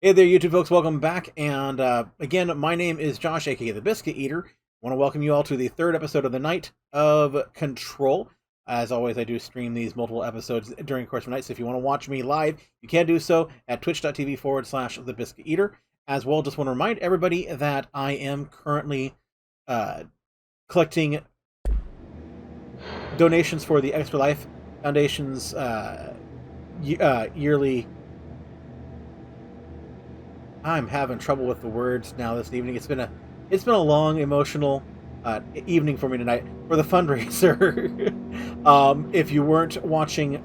Hey there, YouTube folks. Welcome back. And again, my name is Josh, aka the Biscuit Eater. I want to welcome you all to the third episode of the night of Control. As always, I do stream these multiple episodes during the course of the night. So if you want to watch me live, you can do so at twitch.tv/the Biscuit Eater. As well, just want to remind everybody that I am currently collecting donations for the Extra Life Foundation's yearly. I'm having trouble with the words now this evening. It's been a long, emotional evening for me tonight for the fundraiser. If you weren't watching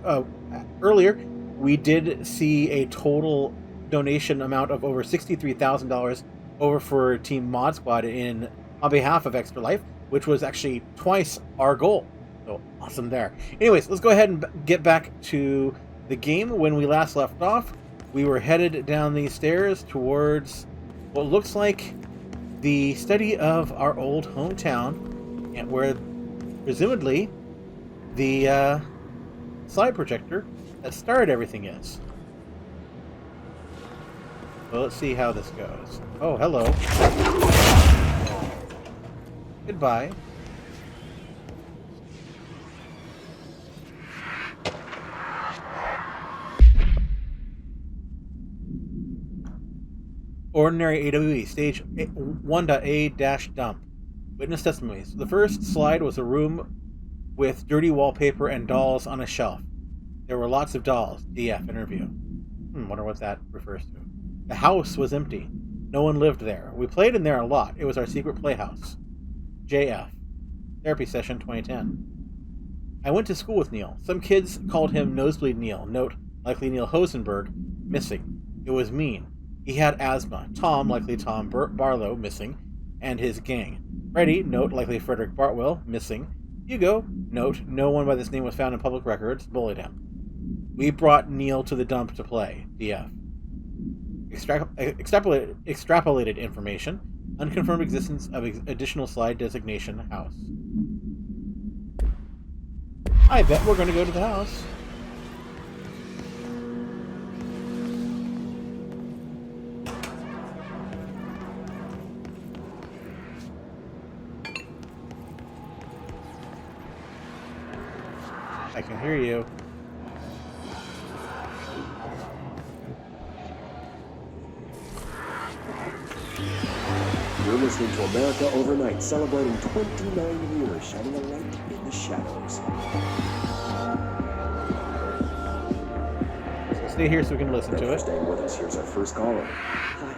earlier, we did see a total donation amount of over $63,000 over for Team Mod Squad on behalf of Extra Life, which was actually twice our goal. So awesome there. Anyways, let's go ahead and get back to the game. When we last left off, we were headed down these stairs towards what looks like the study of our old hometown, and where presumably the slide projector that started everything is. Well, let's see how this goes. Oh, hello. Goodbye. Ordinary AWE, Stage 1.A-Dump. Witness testimonies. The first slide was a room with dirty wallpaper and dolls on a shelf. There were lots of dolls. DF interview. Wonder what that refers to. The house was empty. No one lived there. We played in there a lot. It was our secret playhouse. JF. Therapy session 2010. I went to school with Neil. Some kids called him Nosebleed Neil. Note, likely Neil Hosenberg, missing. It was mean. He had asthma. Tom, likely Tom Barlow, missing, and his gang. Freddy, note, likely Frederick Bartwell, missing. Hugo, note, no one by this name was found in public records, bullied him. We brought Neil to the dump to play. DF. Extrapolated information. Unconfirmed existence of additional slide designation house. I bet we're going to go to the house. I can hear you. You're listening to America Overnight, celebrating 29 years, shining a light in the shadows. So stay here so we can listen to it. Staying with us. Here's our first caller. Hi.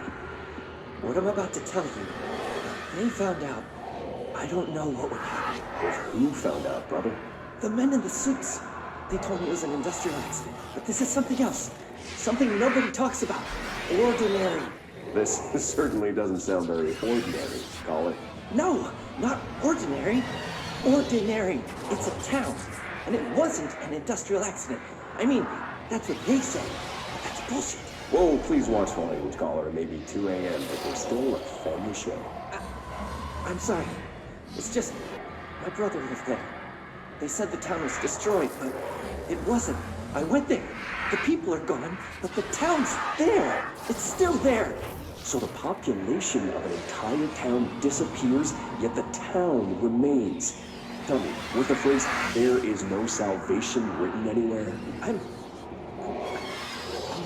What I'm about to tell you, they found out. I don't know what would happen. If who found out, brother? The men in the suits. They told me it was an industrial accident. But this is something else. Something nobody talks about. Ordinary. This certainly doesn't sound very ordinary, caller. No, not ordinary. Ordinary. It's a town. And it wasn't an industrial accident. I mean, that's what they say. But that's bullshit. Whoa, please watch the language, caller. It may be 2 a.m., but we're still a family show. I'm sorry. It's just, my brother lived there. They said the town was destroyed, but it wasn't. I went there. The people are gone, but the town's there. It's still there. So the population of an entire town disappears, yet the town remains. Tell me, was the phrase, "there is no salvation," written anywhere? I'm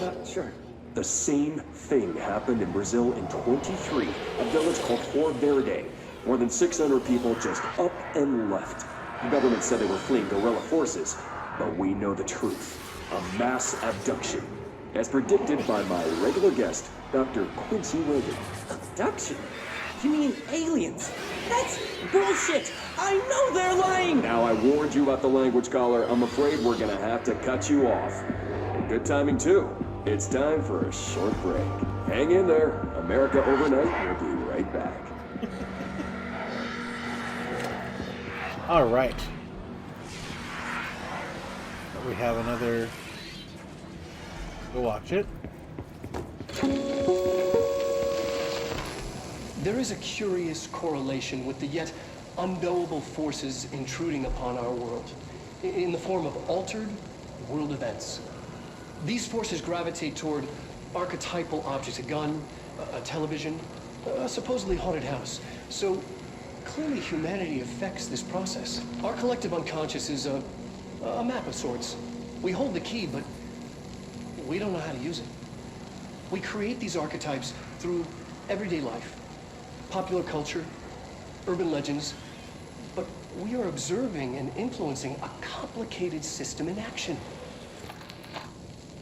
not sure. The same thing happened in Brazil in 23, a village called Flor Verde. More than 600 people just up and left. The government said they were fleeing guerrilla forces, but we know the truth. A mass abduction. As predicted by my regular guest, Dr. Quincy Reagan. Abduction? You mean aliens? That's bullshit! I know they're lying! Now I warned you about the language, caller. I'm afraid we're gonna have to cut you off. Good timing, too. It's time for a short break. Hang in there. America Overnight will be right back. All right. We have another. Go watch it. There is a curious correlation with the yet unknowable forces intruding upon our world, in the form of altered world events. These forces gravitate toward archetypal objects, a gun, a television, a supposedly haunted house. So clearly humanity affects this process. Our collective unconscious is a map of sorts. We hold the key, but we don't know how to use it. We create these archetypes through everyday life, popular culture, urban legends, but we are observing and influencing a complicated system in action.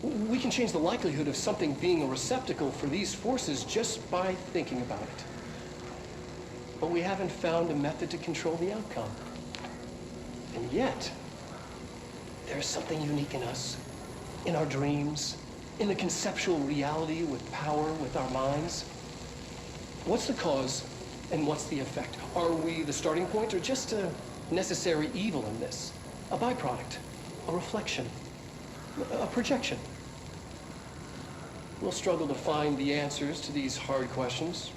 We can change the likelihood of something being a receptacle for these forces just by thinking about it. But we haven't found a method to control the outcome. And yet, there's something unique in us, in our dreams, in the conceptual reality with power with our minds. What's the cause and what's the effect? Are we the starting point or just a necessary evil in this? A byproduct, a reflection, a projection? We'll struggle to find the answers to these hard questions,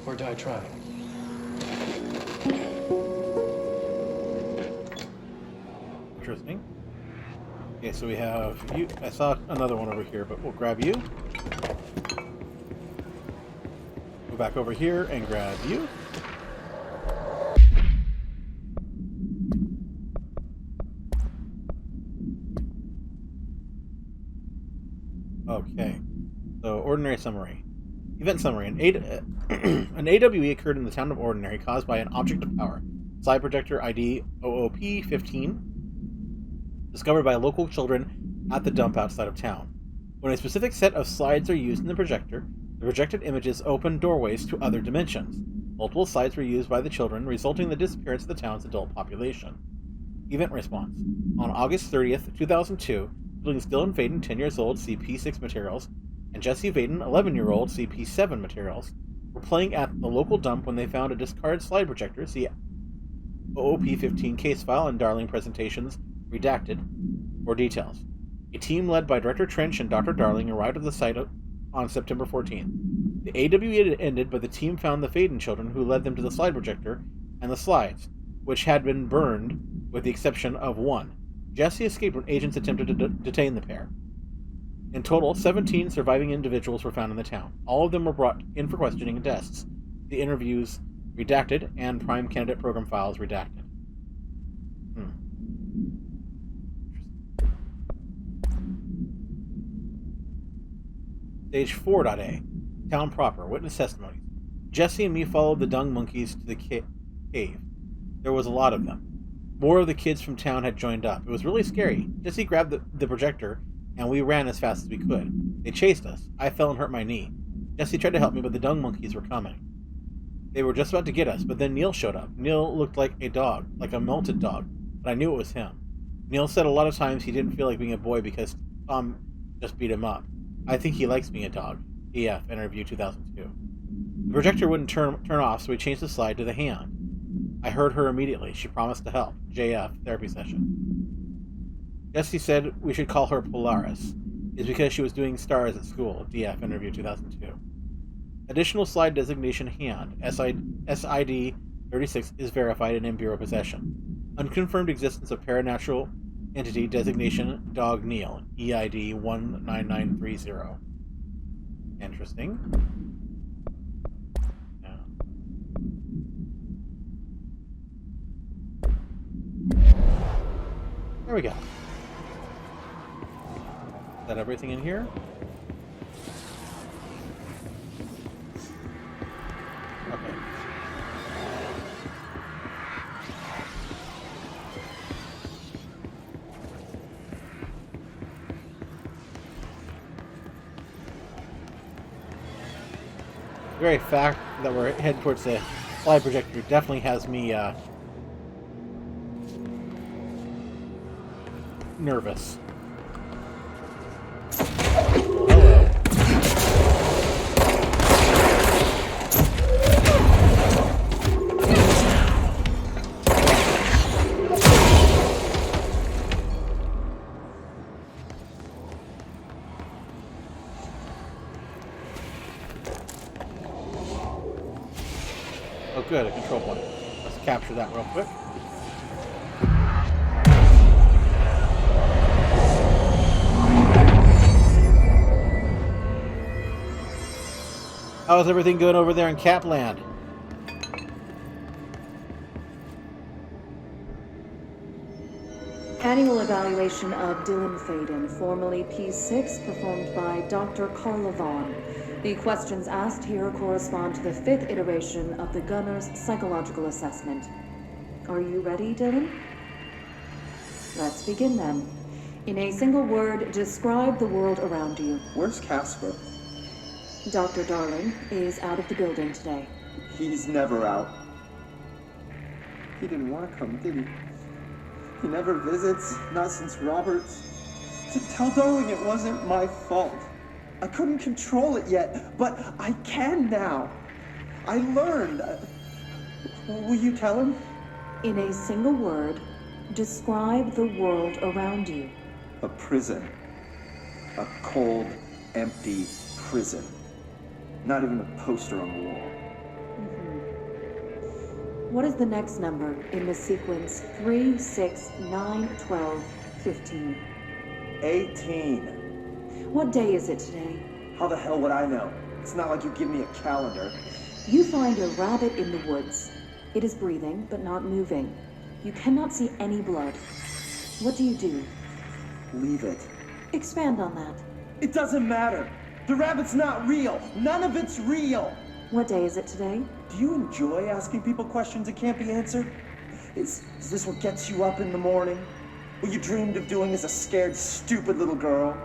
or die trying. Interesting. Okay, so we have you. I saw another one over here, but we'll grab you. Go back over here and grab you. Okay, so Ordinary Summary. Event Summary. An AWE occurred in the town of Ordinary caused by an object of power. Slide Projector ID OOP-15, discovered by local children at the dump outside of town. When a specific set of slides are used in the projector, the projected images open doorways to other dimensions. Multiple slides were used by the children, resulting in the disappearance of the town's adult population. Event Response. On August 30th, 2002, siblings Dylan Vaden, 10 years old, CP6 materials, and Jesse Vaden, 11-year-old, CP7 materials, were playing at the local dump when they found a discarded slide projector, see OOP-15 case file and Darling presentations, redacted, for details. A team led by Director Trench and Dr. Darling arrived at the site on September 14th. The AWE had ended, but the team found the Vaden children, who led them to the slide projector and the slides, which had been burned with the exception of one. Jesse escaped when agents attempted to detain the pair. In total, 17 surviving individuals were found in the town. All of them were brought in for questioning and tests. The interviews redacted and prime candidate program files redacted. Stage 4.A. Town proper. Witness testimonies. Jesse and me followed the dung monkeys to the cave. There was a lot of them. More of the kids from town had joined up. It was really scary. Jesse grabbed the projector, and we ran as fast as we could. They chased us. I fell and hurt my knee. Jesse tried to help me, but the dung monkeys were coming. They were just about to get us, but then Neil showed up. Neil looked like a dog, like a melted dog, but I knew it was him. Neil said a lot of times he didn't feel like being a boy because Tom just beat him up. I think he likes being a dog. EF, interview 2002. The projector wouldn't turn off, so we changed the slide to the hand. I heard her immediately. She promised to help. JF, therapy session. Jesse said we should call her Polaris. It's because she was doing stars at school. DF, interview 2002. Additional slide designation hand. SID 36 is verified and in Bureau possession. Unconfirmed existence of paranatural entity designation Dog Neil. EID 19930. Interesting. There we go. Is that everything in here? Okay. The very fact that we're heading towards the slide projector definitely has me nervous. Hello. Oh good, a control point. Let's capture that real quick. How's everything going over there in Capland? Annual evaluation of Dylan Faden, formerly P6, performed by Dr. Carla Vaughn. The questions asked here correspond to the 5th iteration of the Gunner's psychological assessment. Are you ready, Dylan? Let's begin then. In a single word, describe the world around you. Where's Casper? Dr. Darling is out of the building today. He's never out. He didn't want to come, did he? He never visits, not since Roberts. Tell Darling it wasn't my fault. I couldn't control it yet, but I can now. I learned. Will you tell him? In a single word, describe the world around you. A prison. A cold, empty prison. Not even a poster on the wall. What is the next number in the sequence 3, 6, 9, 12, 15? 18. What day is it today? How the hell would I know? It's not like you give me a calendar. You find a rabbit in the woods. It is breathing, but not moving. You cannot see any blood. What do? Leave it. Expand on that. It doesn't matter. The rabbit's not real. None of it's real. What day is it today? Do you enjoy asking people questions that can't be answered? Is this what gets you up in the morning? What you dreamed of doing as a scared, stupid little girl?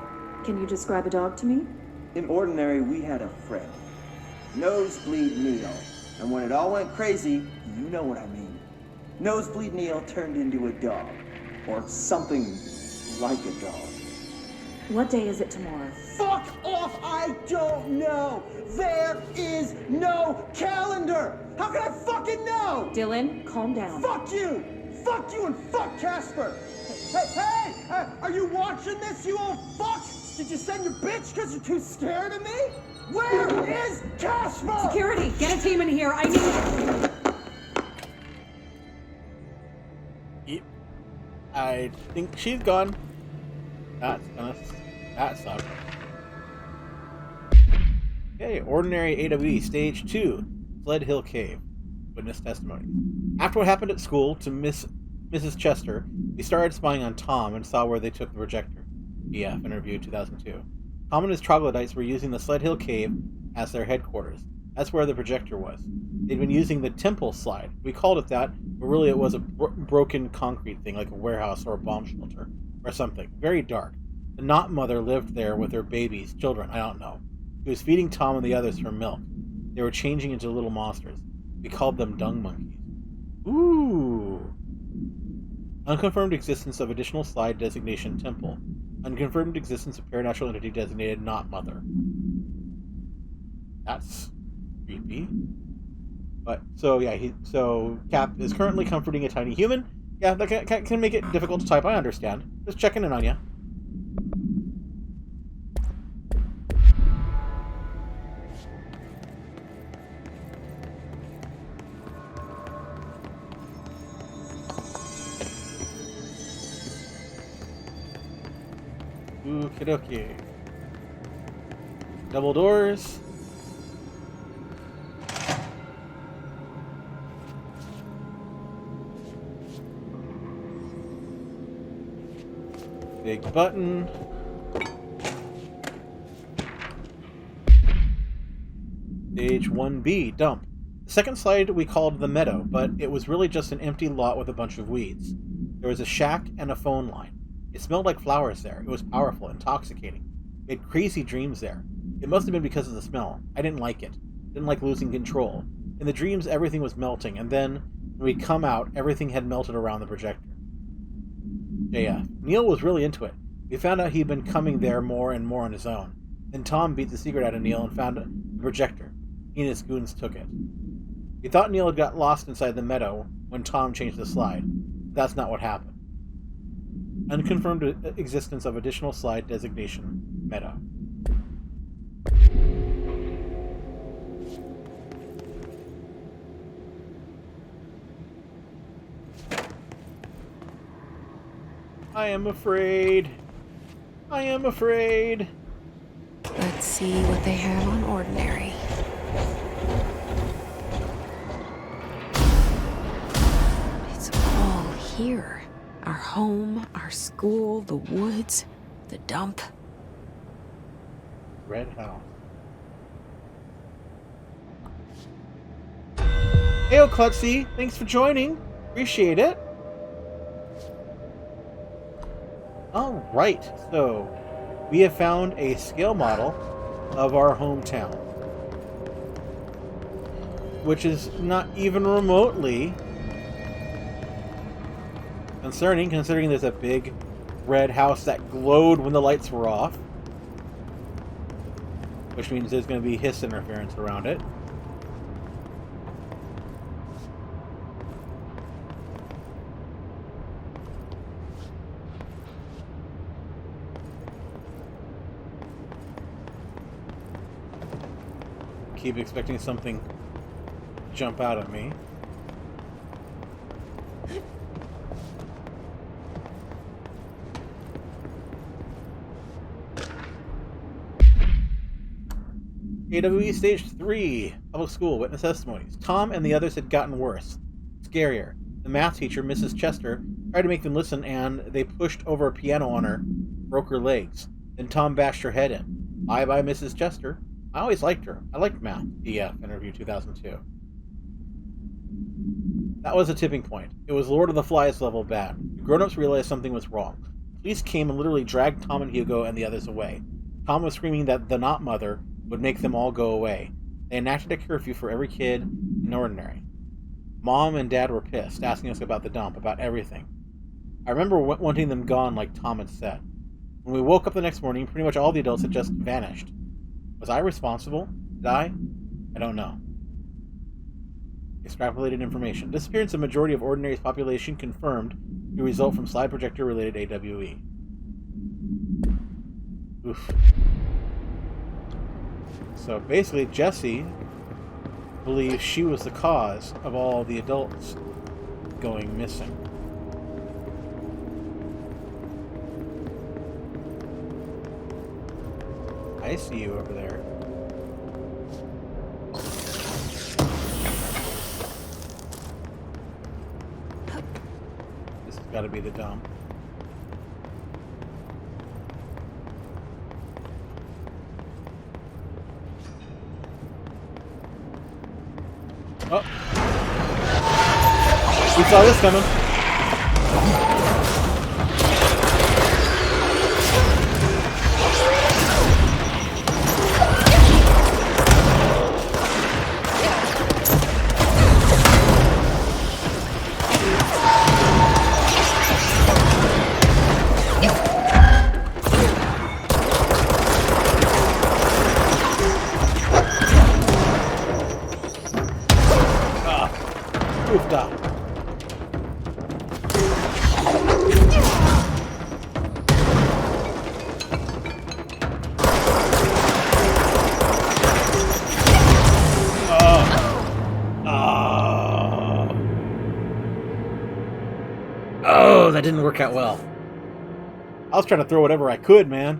Can you describe a dog to me? In Ordinary, we had a friend. Nosebleed Neil. And when it all went crazy, you know what I mean. Nosebleed Neil turned into a dog. Or something like a dog. What day is it tomorrow? Fuck off! I don't know! There is no calendar! How can I fucking know? Dylan, calm down. Fuck you! Fuck you and fuck Casper! Hey! Are you watching this, you old fuck? Did you send your bitch because you're too scared of me? Where is Casper? Security, get a team in here. I need... I think she's gone. That sucks. Okay, Ordinary AWE, Stage 2, Sled Hill Cave. Witness testimony. After what happened at school to Mrs. Chester, we started spying on Tom and saw where they took the projector. BF, interview 2002. Tom and his troglodytes were using the Sled Hill Cave as their headquarters. That's where the projector was. They'd been using the temple slide. We called it that, but really it was a broken concrete thing, like a warehouse or a bomb shelter or something. Very dark. The Knot Mother lived there with her babies, children, I don't know. She was feeding Tom and the others her milk. They were changing into little monsters. We called them dung monkeys. Ooh. Unconfirmed existence of additional slide designation temple. Unconfirmed existence of paranatural entity designated Knot Mother. That's creepy. But so yeah, so Cap is currently comforting a tiny human. Yeah, that can make it difficult to type. I understand. Just checking in on you. Okie dokie. Double doors. Big button. Stage 1B, dump. The second slide we called the meadow, but it was really just an empty lot with a bunch of weeds. There was a shack and a phone line. It smelled like flowers there. It was powerful, intoxicating. We had crazy dreams there. It must have been because of the smell. I didn't like it. Didn't like losing control. In the dreams, everything was melting, and then, when we'd come out, everything had melted around the projector. JF. Neil was really into it. We found out he'd been coming there more and more on his own. Then Tom beat the secret out of Neil and found the projector. He and his goons took it. We thought Neil had got lost inside the meadow when Tom changed the slide. That's not what happened. Unconfirmed existence of additional slide designation, meadow. I am afraid. I am afraid. Let's see what they have on Ordinary. here. Our home, our school, the woods, the dump. Red house. Heyo, Klutzy. Thanks for joining. Appreciate it. Alright, so we have found a scale model of our hometown, which is not even remotely concerning, considering there's a big red house that glowed when the lights were off, which means there's going to be hiss interference around it. Keep expecting something to jump out at me. AWE Stage 3, Public School, Witness Testimonies. Tom and the others had gotten worse. Scarier. The math teacher, Mrs. Chester, tried to make them listen, and they pushed over a piano on her, broke her legs. Then Tom bashed her head in. Bye-bye, Mrs. Chester. I always liked her. I liked math. DF, interview 2002. That was a tipping point. It was Lord of the Flies level bad. The grown-ups realized something was wrong. Police came and literally dragged Tom and Hugo and the others away. Tom was screaming that the not mother would make them all go away. They enacted a curfew for every kid in Ordinary. Mom and Dad were pissed, asking us about the dump, about everything. I remember wanting them gone like Tom had said. When we woke up the next morning, pretty much all the adults had just vanished. Was I responsible? Did I? I don't know. Extrapolated information. Disappearance of majority of Ordinary's population confirmed to result from Slide Projector related AWE. Oof. So basically, Jessie believes she was the cause of all the adults going missing. I see you over there. This has got to be the dump. Oh! We saw this coming. Oh, that didn't work out well. I was trying to throw whatever I could, man.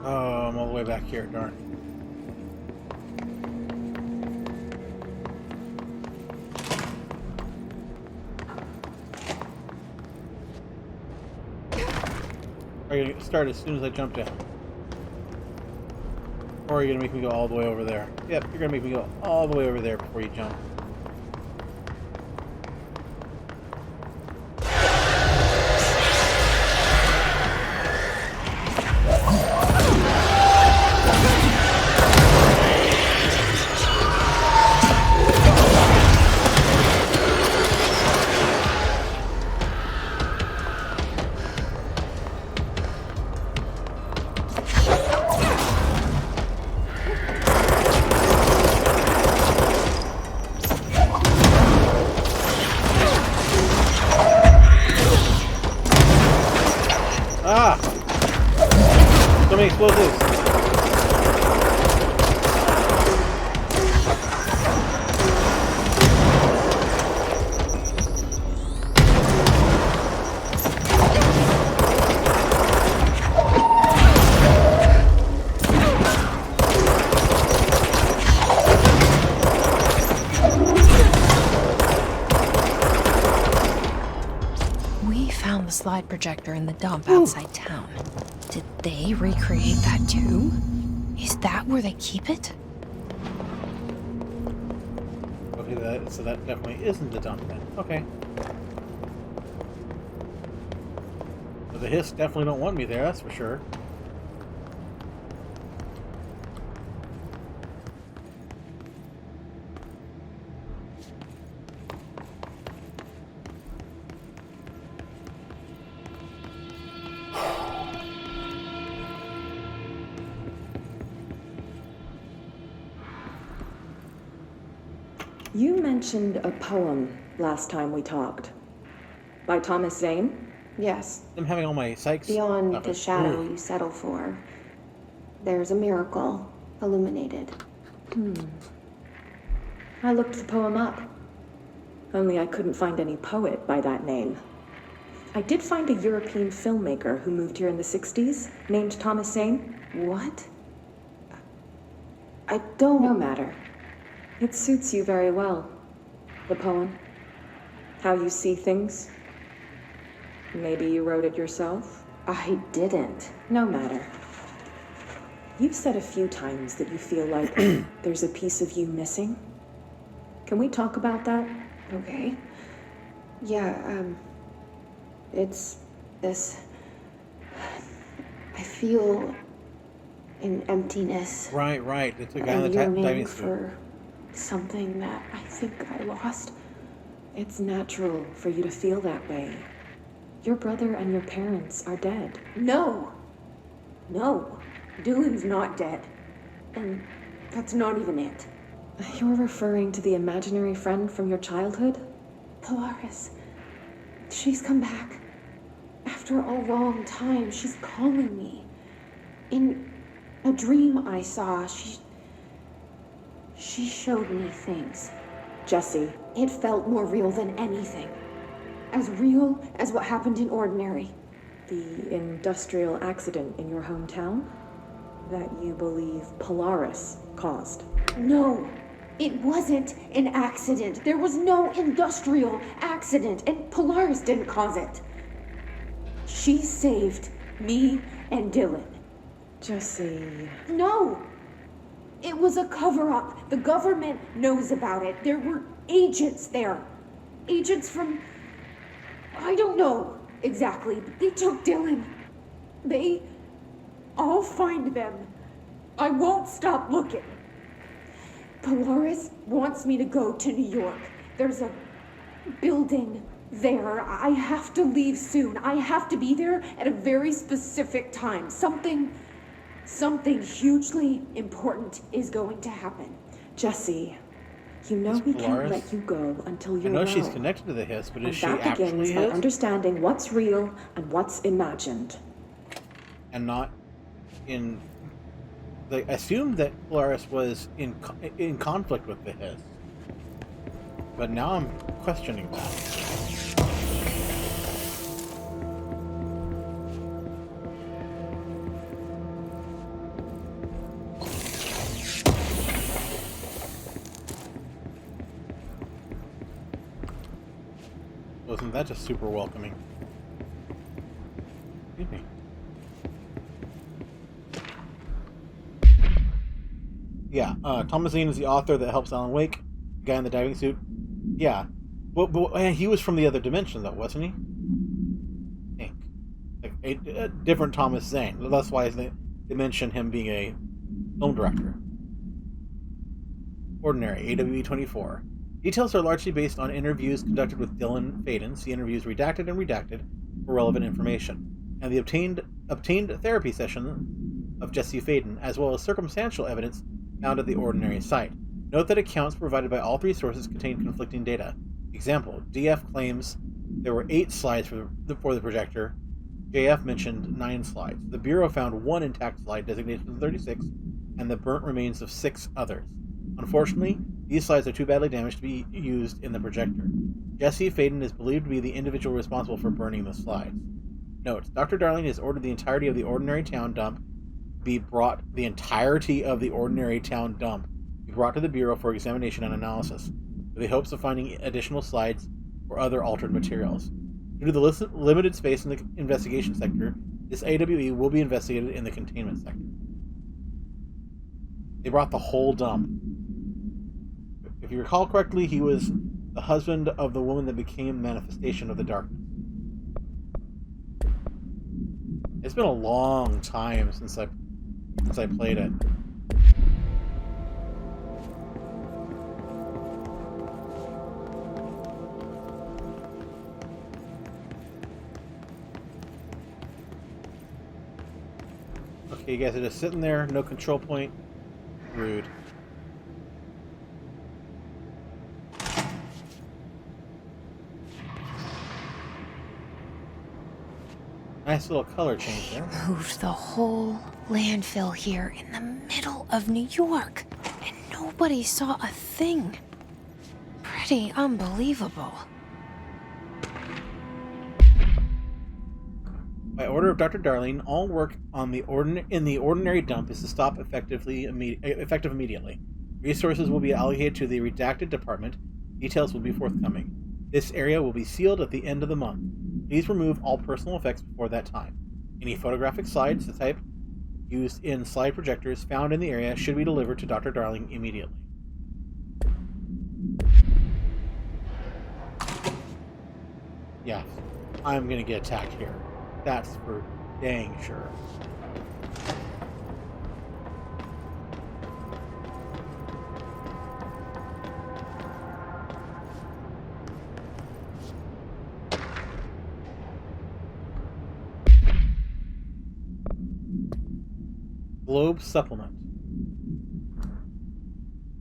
Oh, I'm all the way back here, darn. Are you going to start as soon as I jump down? Or are you going to make me go all the way over there? Yep, you're going to make me go all the way over there before you jump. Explosives. slide projector in the dump outside town. Did they recreate that too? Is that where they keep it? Okay, so that definitely isn't the dump then. Okay. So the Hiss definitely don't want me there, that's for sure. You mentioned a poem last time we talked. By Thomas Zane? Yes. I'm having all my psychs. Beyond the shadow Ooh. you settle for, there's a miracle illuminated. I looked the poem up. Only I couldn't find any poet by that name. I did find a European filmmaker who moved here in the 60s, named Thomas Zane. What? I don't... No matter. It suits you very well. The poem. How you see things. Maybe you wrote it yourself? I didn't. No matter. You've said a few times that you feel like there's a piece of you missing. Can we talk about that? Okay. Yeah, it's this... I feel an emptiness. Right. It's the guy in the yearning diving suit. for something that I think I lost. It's natural for you to feel that way. Your brother and your parents are dead. No, Dylan's not dead. And that's not even it. You're referring to the imaginary friend from your childhood? Polaris, she's come back. After a long time, she's calling me. In a dream I saw, she showed me things. Jesse. It felt more real than anything. As real as what happened in Ordinary. The industrial accident in your hometown? That you believe Polaris caused? No, it wasn't an accident. There was no industrial accident, and Polaris didn't cause it. She saved me and Dylan. Jesse... No! It was a cover-up. The government knows about it. There were agents there. Agents from... I don't know exactly, but they took Dylan. I'll find them. I won't stop looking. Polaris wants me to go to New York. There's a building there. I have to leave soon. I have to be there at a very specific time. Something hugely important is going to happen. Jesse, you know we can't let you go until you're I know well. she's connected to the Hiss, but is And she that actually begins by Hiss? understanding what's real and what's imagined. And not in... They assumed that Polaris was in conflict with the Hiss. But now I'm questioning that. Wasn't that just super welcoming? Excuse me. Yeah, Thomas Zane is the author that helps Alan Wake, the guy in the diving suit. Yeah. But he was from the other dimension, though, wasn't he? I think. Like, a different Thomas Zane. That's why they mention him being a film director. Ordinary, AWE 24. Details are largely based on interviews conducted with Dylan Faden. See interviews redacted and redacted for relevant information. And the obtained therapy session of Jesse Faden, as well as circumstantial evidence found at the Ordinary site. Note that accounts provided by all three sources contain conflicting data. Example, DF claims there were 8 slides for the projector. JF mentioned 9 slides. The Bureau found 1 intact slide designated for 36, and the burnt remains of 6 others. Unfortunately, these slides are too badly damaged to be used in the projector. Jesse Faden is believed to be the individual responsible for burning the slides. Note, Dr. Darling has ordered the entirety of the Ordinary Town dump be brought to the Bureau for examination and analysis, with the hopes of finding additional slides or other altered materials. Due to the limited space in the investigation sector, this AWE will be investigated in the containment sector. They brought the whole dump. If you recall correctly, he was the husband of the woman that became manifestation of the darkness. It's been a long time since I played it. Okay, you guys are just sitting there, no control point. Rude. Nice little color change there. Moved the whole landfill here in the middle of New York, and nobody saw a thing. Pretty unbelievable. By order of Dr. Darling, all work on in the ordinary dump is to stop effective immediately. Resources will be allocated to the redacted department. Details will be forthcoming. This area will be sealed at the end of the month. Please remove all personal effects before that time. Any photographic slides, the type used in slide projectors found in the area, should be delivered to Dr. Darling immediately. Yeah, I'm gonna get attacked here. That's for dang sure. Globe supplement.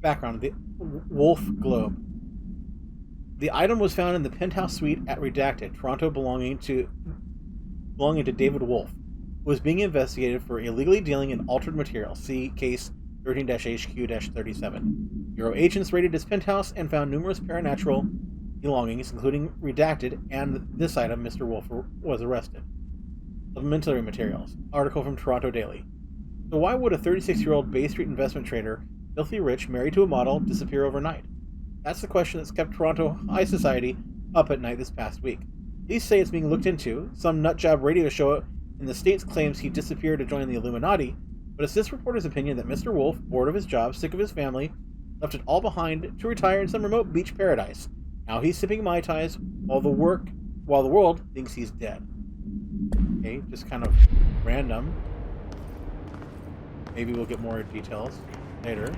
Background: the Wolf Globe. The item was found in the penthouse suite at Redacted, Toronto, belonging to David Wolf, who was being investigated for illegally dealing in altered material. See case 13-HQ-37. Bureau agents raided his penthouse and found numerous paranatural belongings, including Redacted, and this item. Mr. Wolf was arrested. Supplementary materials. Article from Toronto Daily. So why would a 36-year-old Bay Street investment trader, filthy rich, married to a model, disappear overnight? That's the question that's kept Toronto high society up at night this past week. Police say it's being looked into. Some nutjob radio show in the States claims he disappeared to join the Illuminati, but it's this reporter's opinion that Mr. Wolf, bored of his job, sick of his family, left it all behind to retire in some remote beach paradise. Now he's sipping Mai Tais while the world thinks he's dead. Okay, just kind of random. Maybe we'll get more details later.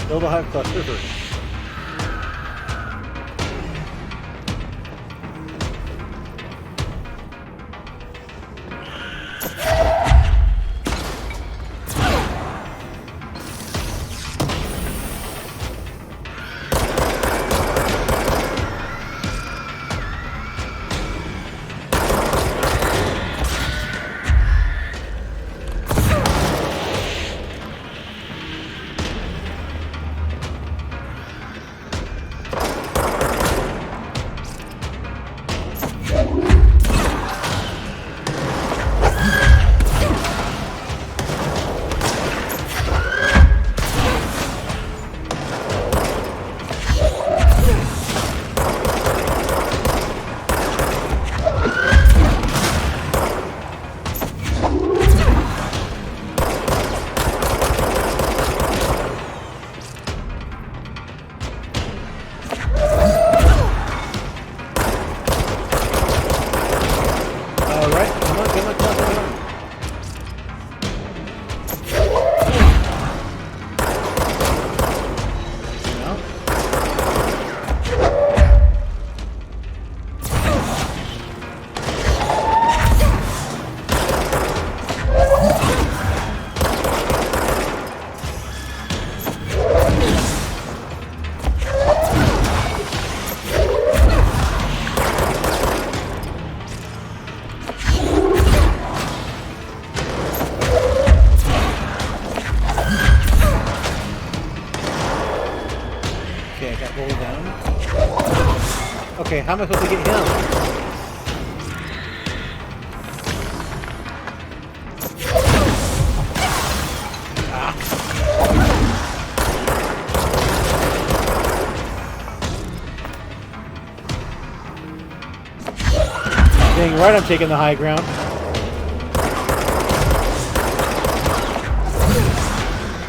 Build a hive cluster first. Okay, got rolled down. Okay, how am I supposed to get him? Dang right, I'm taking the high ground.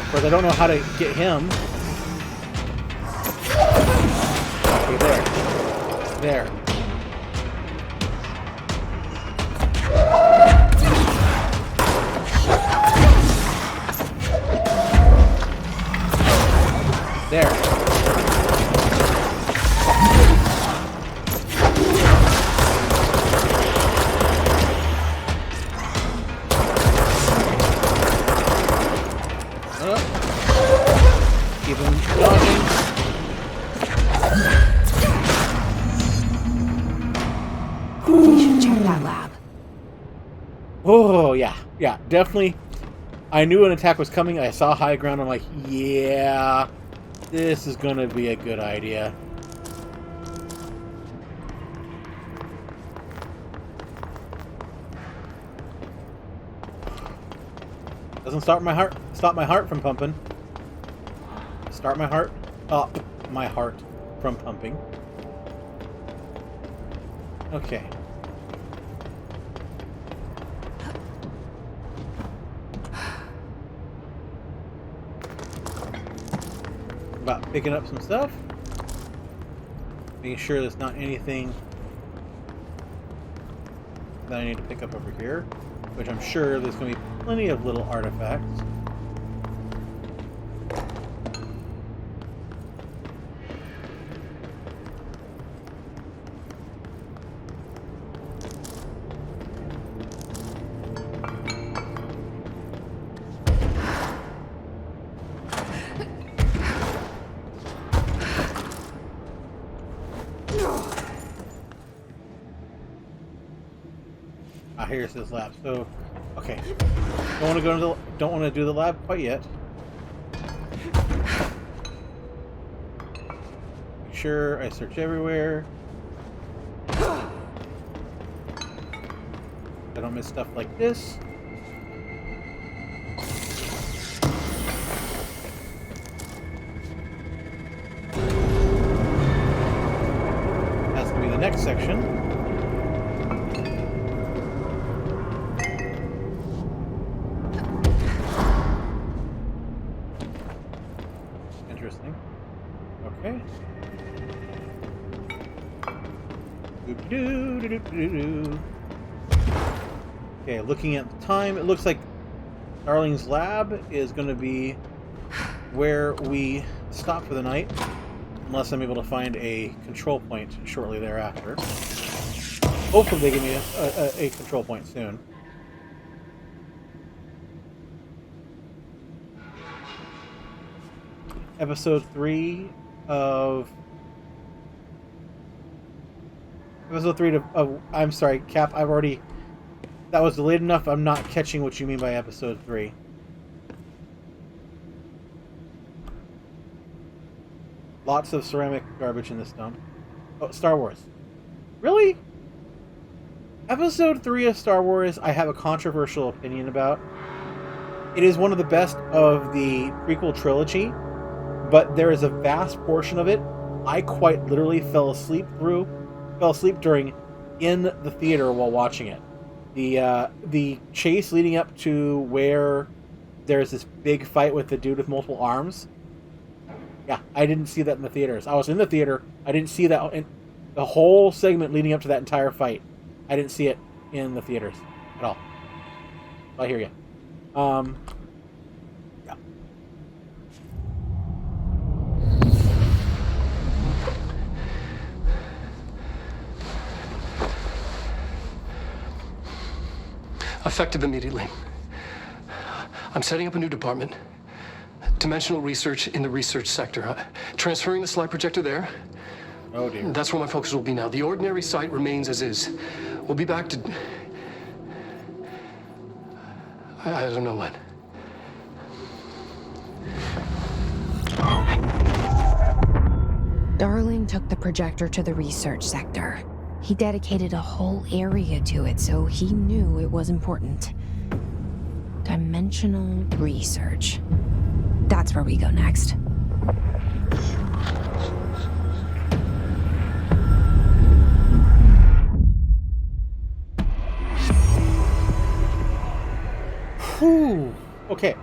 Of course, I don't know how to get him. Okay, there. There. There. Keep him dodging. We should check that lab. Oh, yeah. Yeah, definitely. I knew an attack was coming. I saw high ground. I'm like, yeah, this is going to be a good idea. Doesn't stop my heart from pumping. Stop my heart from pumping. Okay. About picking up some stuff. Making sure there's not anything that I need to pick up over here. Which I'm sure there's going to be plenty of little artifacts. Here's this lab. So, okay, don't want to do the lab quite yet. Make sure I search everywhere. I don't miss stuff like this. That's gonna be the next section. Okay. Okay, looking at the time, it looks like Darling's lab is going to be where we stop for the night, unless I'm able to find a control point shortly thereafter. Hopefully they give me a control point soon. Episode 3 of... Episode 3 of... I'm sorry, Cap, I've already... That was delayed enough, I'm not catching what you mean by Episode 3. Lots of ceramic garbage in this dump. Oh, Star Wars. Really? Episode 3 of Star Wars, I have a controversial opinion about. It is one of the best of the prequel trilogy, but there is a vast portion of it I quite literally fell asleep during in the theater while watching it. The chase leading up to where there's this big fight with the dude with multiple arms. Yeah, I didn't see that in the theaters. I was in the theater. I didn't see that in the whole segment leading up to that entire fight. I didn't see it in the theaters at all. I hear you. Yeah. Effective immediately. I'm setting up a new department. Dimensional research in the research sector. Transferring the slide projector there. Oh dear. That's where my focus will be now. The ordinary site remains as is. We'll be back to... I don't know when. Darling took the projector to the research sector. He dedicated a whole area to it, so he knew it was important. Dimensional research. That's where we go next. Whew. Okay.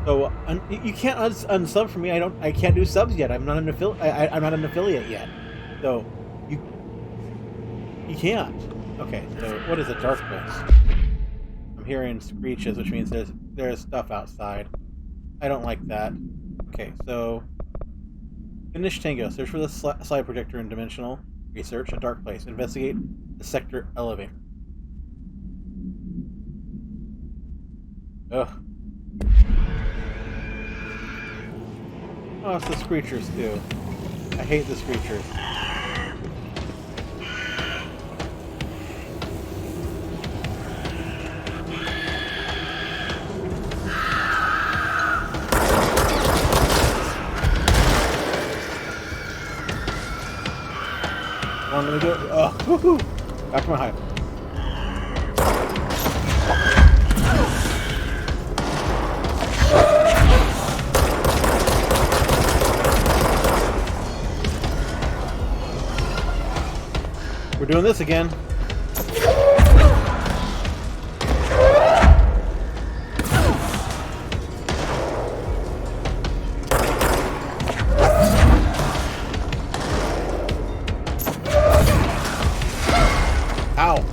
So you can't unsub for me. I can't do subs yet. I'm not an I'm not an affiliate yet. So you can't. Okay. So what is a dark place? I'm hearing screeches, which means there's stuff outside. I don't like that. Okay. So finish Tango. Search for the slide projector in dimensional research. A dark place. Investigate the sector elevator. Ugh. Oh, it's the screechers too. I hate the screechers. Come on, let me do it. Oh, woohoo! Back to my hive. We're doing this again. Ow.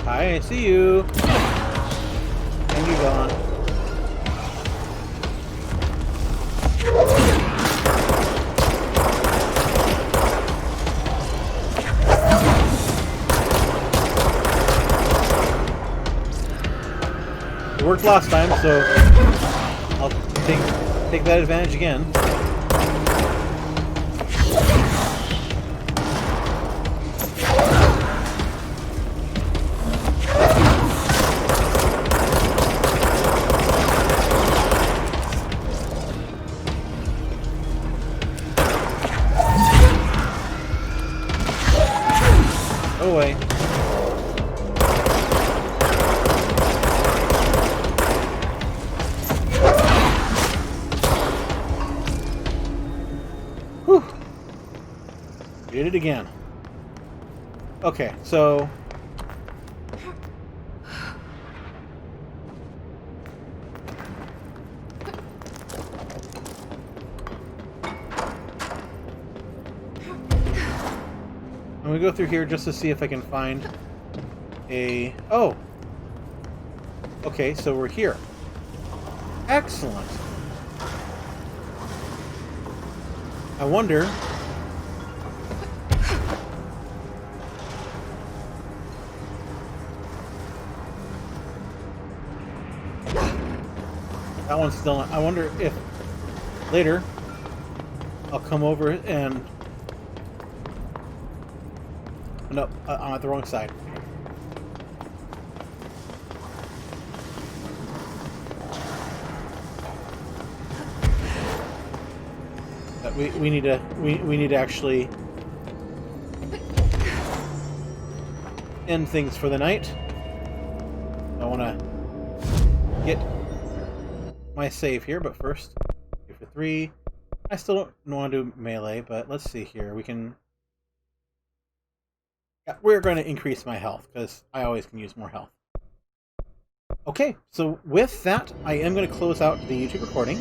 I see you. And you gone. It worked last time, so I'll take that advantage again. Go away. Whew. Did it again. Okay, so I'm gonna go through here just to see if I can find a... Oh! Okay, so we're here. Excellent! I wonder... That one's still not... I wonder if later I'll come over and... No, I'm at the wrong side. But we need to actually end things for the night. I want to get my save here, but first, 2 for 3. I still don't want to do melee, but let's see here. We can. We're going to increase my health, because I always can use more health. Okay, so with that, I am going to close out the YouTube recording.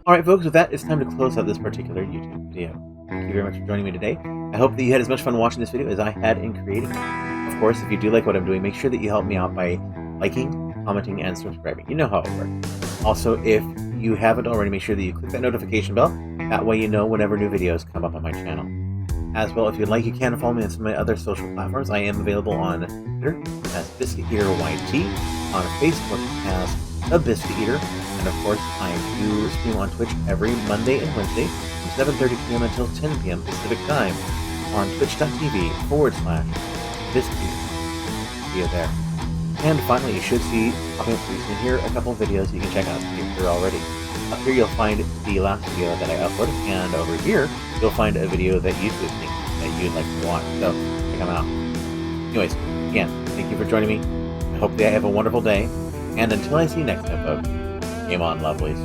Alright folks, with that, it's time to close out this particular YouTube video. Thank you very much for joining me today. I hope that you had as much fun watching this video as I had in creating it. Of course, if you do like what I'm doing, make sure that you help me out by liking, commenting, and subscribing. You know how it works. Also, if you haven't already, make sure that you click that notification bell. That way you know whenever new videos come up on my channel. As well, if you'd like, you can follow me on some of my other social platforms. I am available on Twitter as Biscuit Eater YT, on Facebook as The Biscuit Eater, and of course, I do stream on Twitch every Monday and Wednesday from 7:30 p.m. until 10 p.m. Pacific Time on twitch.tv/Biscuit. See you there. And finally, you should see popping up pretty soon here a couple of videos you can check out if you're already. Up here you'll find the last video that I uploaded, and over here you'll find a video that YouTube thinks that you'd like to watch, so check them out. Anyways, again, thank you for joining me. I hope that you have a wonderful day, and until I see you next time, folks, game on, lovelies.